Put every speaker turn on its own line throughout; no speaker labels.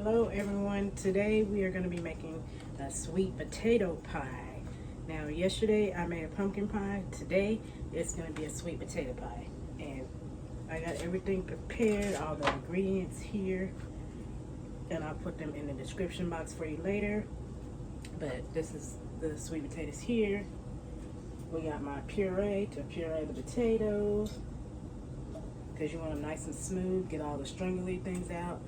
Hello everyone, today we are going to be making a sweet potato pie. Now yesterday I made a pumpkin pie, today it's going to be a sweet potato pie. And I got everything prepared, all the ingredients here, and I'll put them in the description box for you later. But this is the sweet potatoes here. We got my puree to puree the potatoes, because you want them nice and smooth, get all the strangly things out.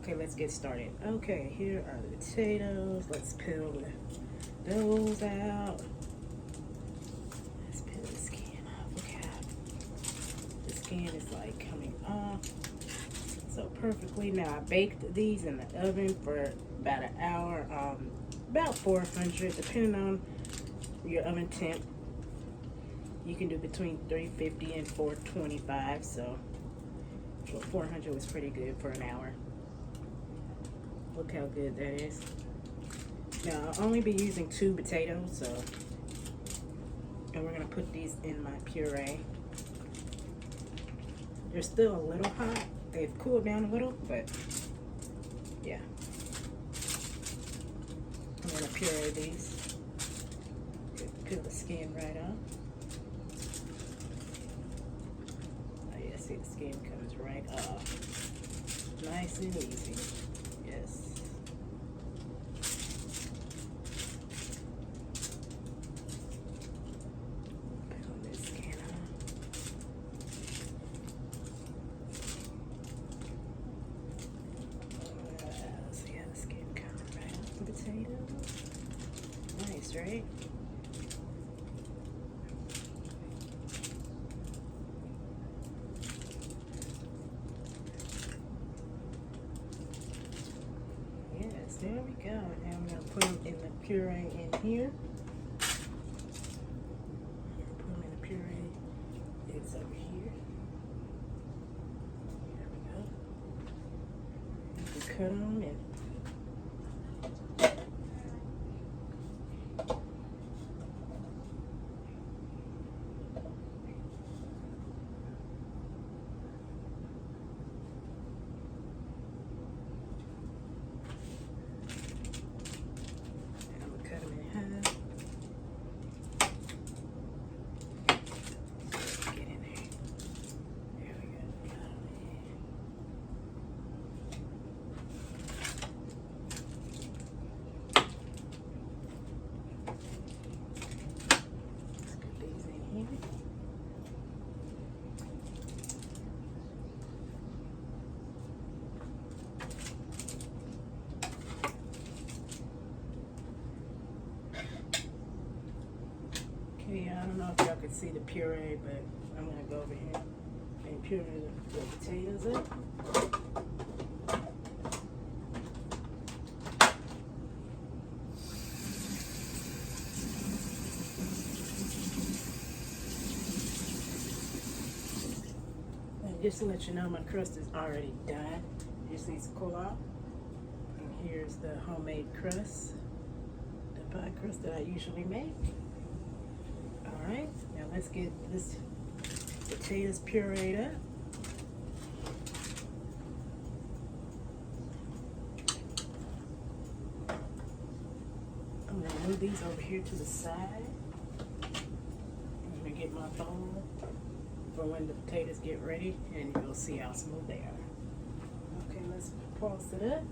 Okay, let's get started. Okay, here are the potatoes. Let's peel those out. Let's peel the skin off. Look how the skin is like coming off so perfectly. Now I baked these in the oven for about an hour, about 400, depending on your oven temp. You can do between 350 and 425, so 400 was pretty good for an hour. Look how good that is. Now I'll only be using 2 potatoes, so, and we're gonna put these in my puree. They're still a little hot. They've cooled down a little, but yeah. I'm gonna puree these. Peel the skin right off. Oh yeah, see the skin comes right off. Nice and easy. Yes. Peel this skin off. See how the skin comes right off the potato? Nice, right? There we go. Now I'm going to put them in the puree in here. Put them in the puree. It's over here. There we go. You can cut them and I don't know if y'all can see the puree, but I'm going to go over here and puree the potatoes up. And just to let you know, my crust is already done. It just needs to cool off. And here's the homemade crust, the pie crust that I usually make. Alright, now let's get this potatoes pureed up. I'm going to move these over here to the side. I'm going to get my bowl for when the potatoes get ready, and you'll see how smooth they are. Okay, let's pulse it up.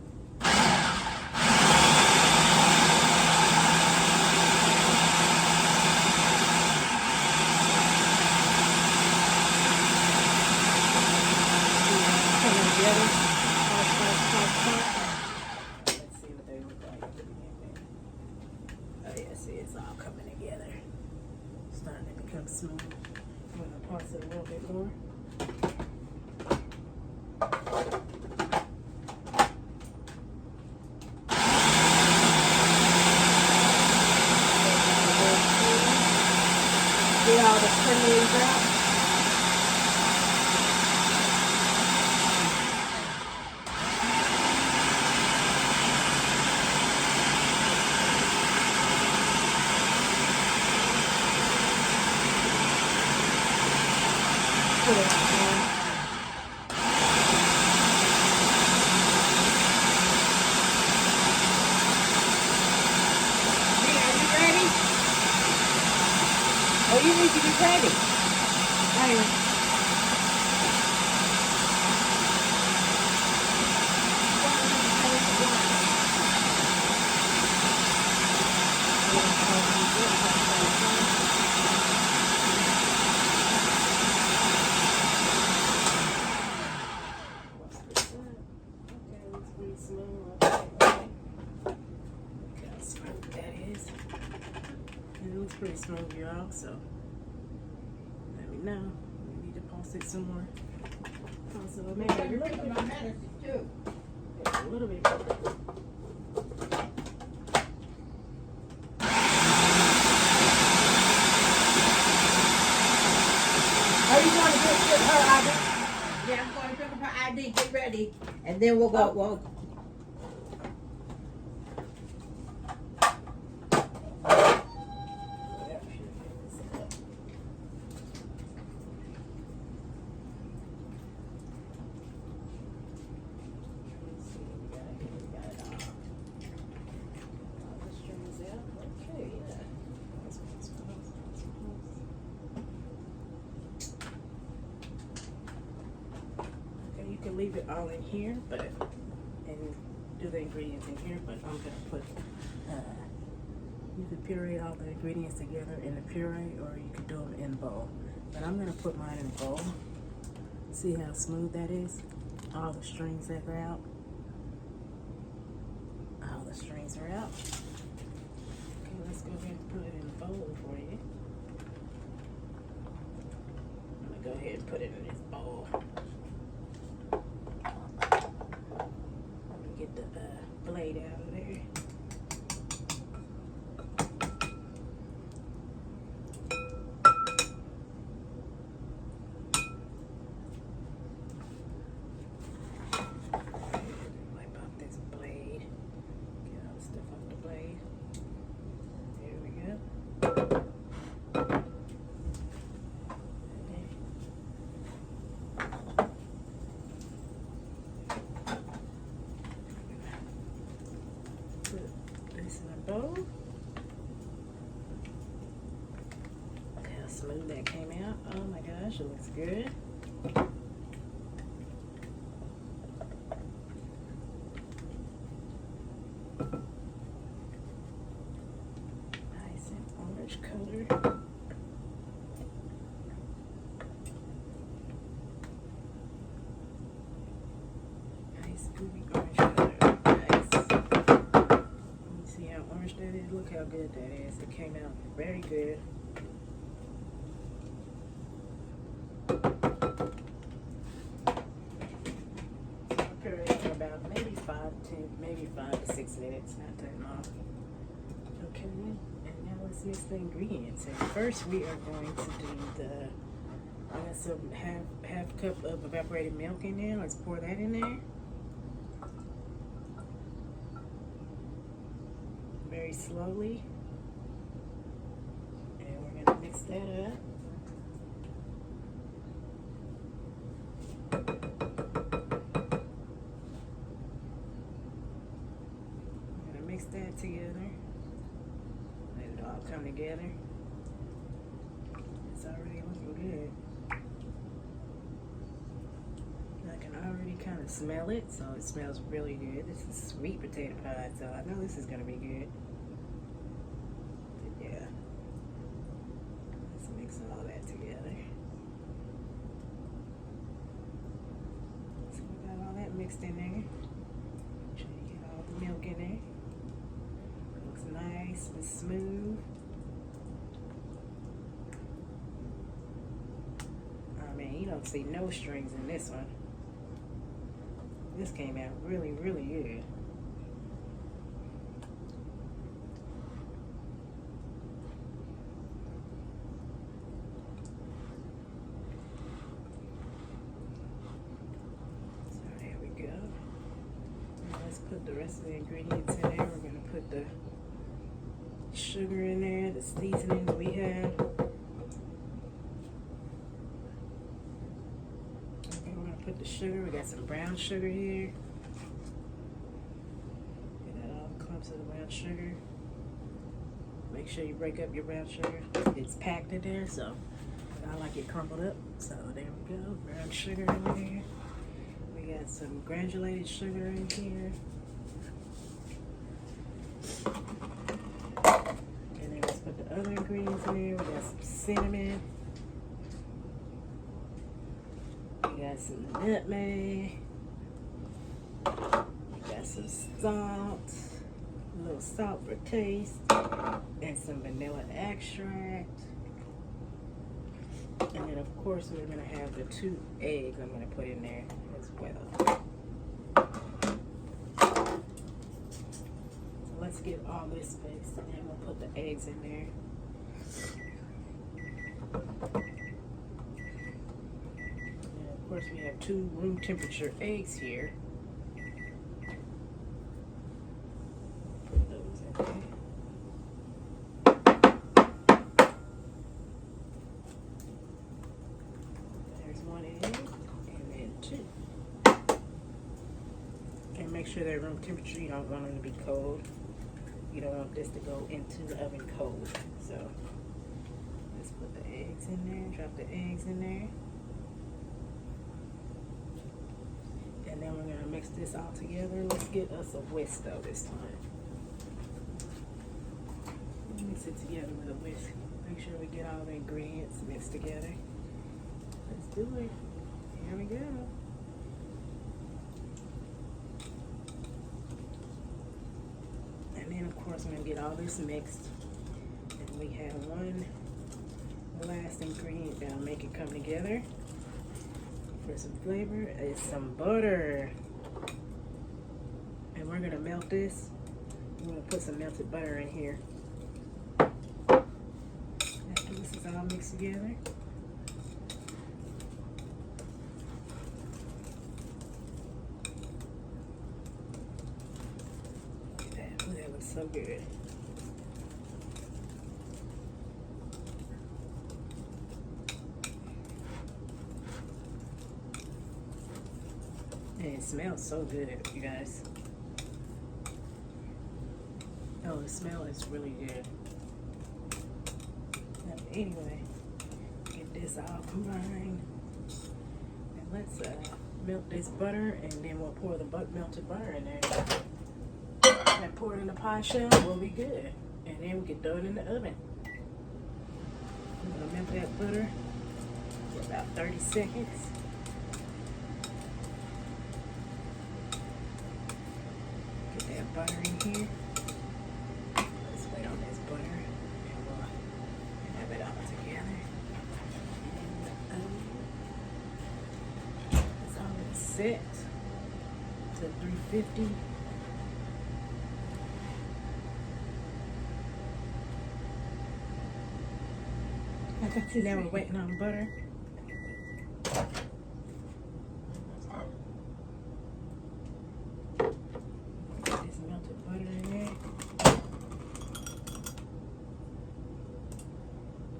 Let's see what they look like. Oh yeah, see, it's all coming together. Starting to become smooth. I'm going to pulse it a little bit more. Get all the kernels out. Put it on.
you need to be ready.
Anyway. Pretty smooth, y'all, so let me know. We need to pulse it some more. Pulse it maybe a little bit. A little bit.
Are you going to get her ID? Yeah, I'm going to pick up her ID. Get ready. And then we'll go. Well,
leave it all in here, but and do the ingredients in here, but I'm gonna put you could puree all the ingredients together in the puree, or you could do them in a bowl, but I'm gonna put mine in a bowl. See how smooth that is? All the strings that are out, all the strings are out. Okay, let's go ahead and put it in a bowl for you. I'm gonna go ahead and put it in this bowl. Get the blade out of there. Wipe off this blade. Get all the stuff off the blade. There we go. This in a bowl. Look how smooth that came out. Oh my gosh, it looks good. Nice and orange color. Nice gooey orange color. That is. Look how good that is. It came out very good. I'll puree for about maybe 5 to 6 minutes, not that long. Okay, and now let's mix the ingredients. And first we are going to do I got some half cup of evaporated milk in there. Let's pour that in there. Very slowly, and we're going to mix that up. We're going to mix that together, let it all come together. It's already looking good. I can already kind of smell it, so it smells really good. This is sweet potato pie, so I know this is going to be good. Yeah, let's mix all that together. So we got all that mixed in there. Make sure you get all the milk in there. It looks nice and smooth. I mean, you don't see no strings in this one. This came out really, really good. So there we go. Now let's put the rest of the ingredients in there. We're going to put the sugar in there, the seasonings we have. Put the sugar. We got some brown sugar here. Get out all the clumps of the brown sugar. Make make sure you break up your brown sugar. It's packed in there, so I like it crumbled up. So there we go, brown sugar in there. We got some granulated sugar in here. And then let's put the other ingredients in there. We got some cinnamon. We got some nutmeg. We got some salt. A little salt for taste. And some vanilla extract. And then of course we're gonna have the 2 eggs I'm gonna put in there as well. So let's get all this spaced and then we'll put the eggs in there. And of course we have 2 room temperature eggs here. Put those in there. Make sure they're room temperature. You don't want them to be cold. You don't want this to go into the oven cold. So let's put the eggs in there, drop the eggs in there. And then we're gonna mix this all together. Let's get us a whisk though this time. Mix it together with a whisk. Make sure we get all the ingredients mixed together. Let's do it. Here we go. And then of course I'm going to get all this mixed. And we have one last ingredient that'll make it come together. For some flavor is some butter. And we're going to melt this. I'm going to put some melted butter in here. After this is all mixed together. That looks so good. And it smells so good, you guys. Oh, the smell is really good. Now, anyway, get this all combined. And let's melt this butter, and then we'll pour the melted butter in there. And pour it in the pie shell, we'll be good. And then we can throw it in the oven. I'm gonna melt that butter for about 30 seconds. Get that butter in here. Let's wait on this butter and we'll have it all together. It's already set to 350. Now we're waiting on butter. Put this melted butter in there.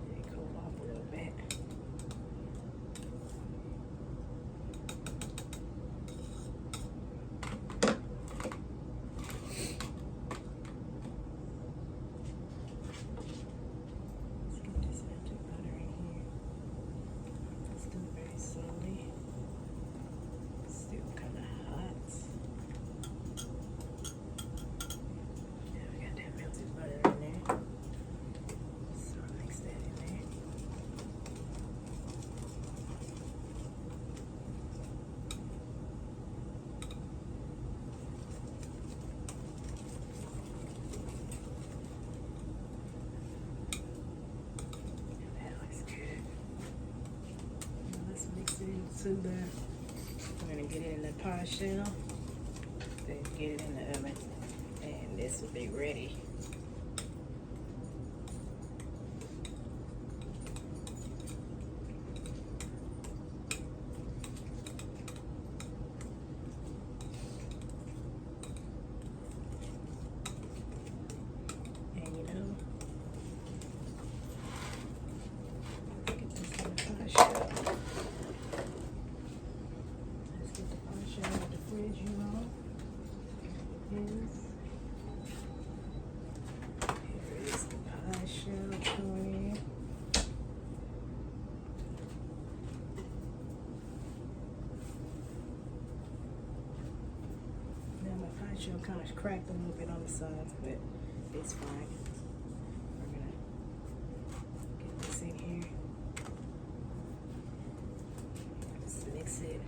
Let it cool off a little bit. We're going to get it in the pie shell, then get it in the oven, and this will be ready. And you know, get this in the pie shell. Fridge, you know. Here it is the pie. might show kind of cracked a little bit on the sides, but it's fine. We're gonna get this in here. Just mix it.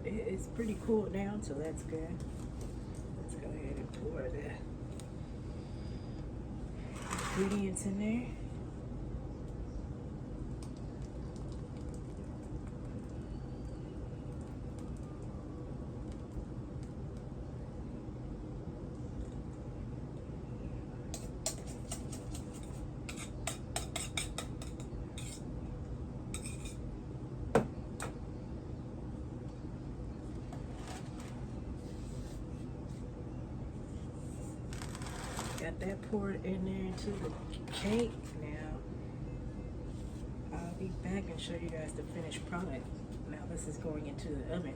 It's pretty cooled down, so that's good. Let's go ahead and pour the ingredients in there. Got that poured in there into the cake. Now I'll be back and show you guys the finished product. Now this is going into the oven.